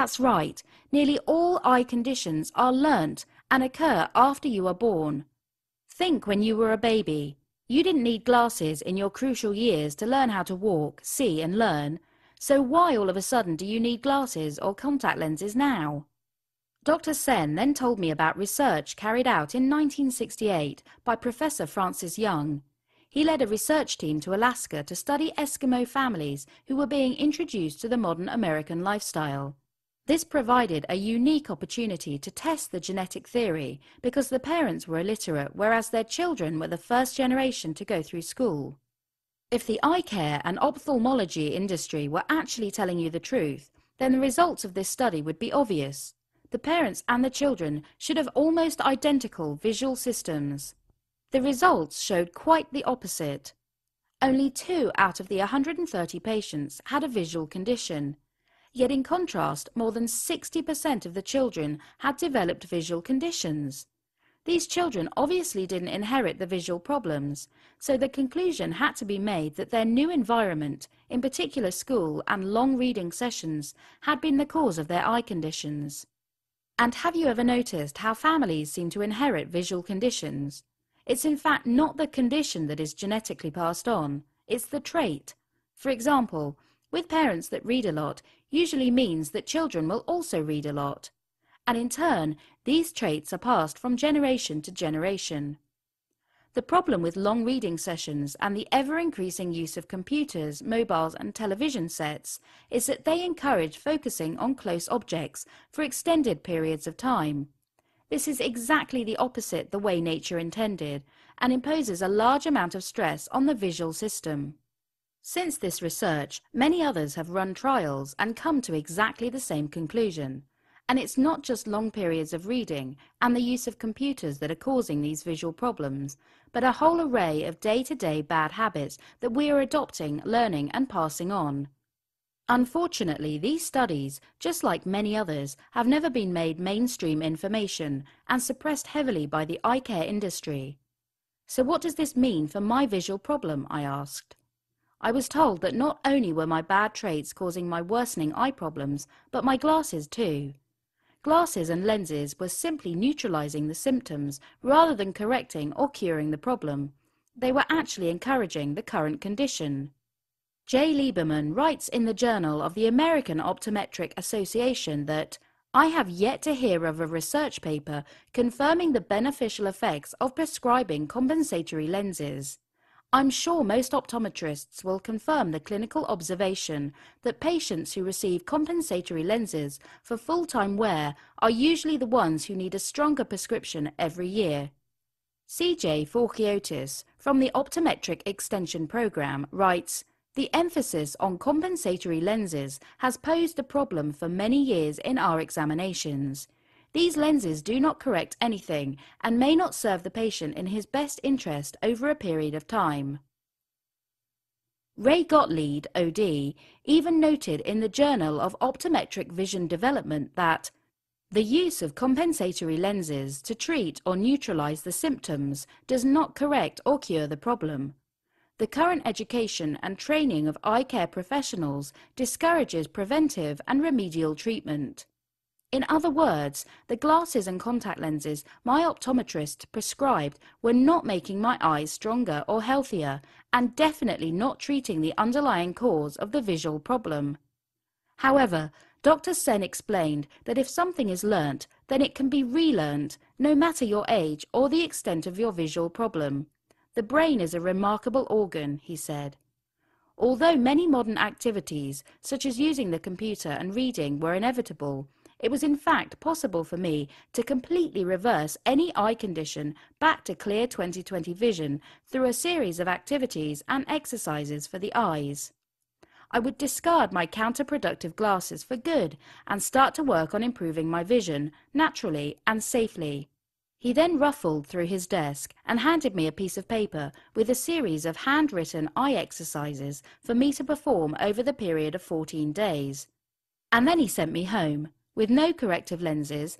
That's right, nearly all eye conditions are learnt and occur after you are born. Think when you were a baby. You didn't need glasses in your crucial years to learn how to walk, see and learn. So why all of a sudden do you need glasses or contact lenses now? Dr. Sen then told me about research carried out in 1968 by Professor Francis Young. He led a research team to Alaska to study Eskimo families who were being introduced to the modern American lifestyle. This provided a unique opportunity to test the genetic theory because the parents were illiterate, whereas their children were the first generation to go through school. If the eye care and ophthalmology industry were actually telling you the truth, then the results of this study would be obvious. The parents and the children should have almost identical visual systems. The results showed quite the opposite. Only 2 out of the 130 patients had a visual condition. Yet in contrast, more than 60% of the children had developed visual conditions. These children obviously didn't inherit the visual problems, so the conclusion had to be made that their new environment, in particular school and long reading sessions, had been the cause of their eye conditions. And have you ever noticed how families seem to inherit visual conditions? It's in fact not the condition that is genetically passed on, it's the trait. For example, with parents that read a lot usually means that children will also read a lot. And in turn, these traits are passed from generation to generation. The problem with long reading sessions and the ever-increasing use of computers, mobiles and television sets is that they encourage focusing on close objects for extended periods of time. This is exactly the opposite the way nature intended and imposes a large amount of stress on the visual system. Since this research, many others have run trials and come to exactly the same conclusion. And it's not just long periods of reading and the use of computers that are causing these visual problems, but a whole array of day-to-day bad habits that we are adopting, learning and passing on. Unfortunately, these studies, just like many others, have never been made mainstream information and suppressed heavily by the eye care industry. So what does this mean for my visual problem? I asked. I was told that not only were my bad traits causing my worsening eye problems, but my glasses too. Glasses and lenses were simply neutralizing the symptoms rather than correcting or curing the problem. They were actually encouraging the current condition. Jay Lieberman writes in the Journal of the American Optometric Association that, "I have yet to hear of a research paper confirming the beneficial effects of prescribing compensatory lenses. I'm sure most optometrists will confirm the clinical observation that patients who receive compensatory lenses for full-time wear are usually the ones who need a stronger prescription every year." CJ Forkiotis from the Optometric Extension Program writes, "The emphasis on compensatory lenses has posed a problem for many years in our examinations. These lenses do not correct anything and may not serve the patient in his best interest over a period of time." Ray Gottlieb, OD, even noted in the Journal of Optometric Vision Development that the use of compensatory lenses to treat or neutralize the symptoms does not correct or cure the problem. The current education and training of eye care professionals discourages preventive and remedial treatment. In other words, the glasses and contact lenses my optometrist prescribed were not making my eyes stronger or healthier, and definitely not treating the underlying cause of the visual problem. However, Dr. Sen explained that if something is learnt, then it can be relearnt, no matter your age or the extent of your visual problem. The brain is a remarkable organ, he said. Although many modern activities, such as using the computer and reading, were inevitable, it was in fact possible for me to completely reverse any eye condition back to clear 20/20 vision through a series of activities and exercises for the eyes. I would discard my counterproductive glasses for good and start to work on improving my vision, naturally and safely. He then ruffled through his desk and handed me a piece of paper with a series of handwritten eye exercises for me to perform over the period of 14 days. And then he sent me home, with no corrective lenses,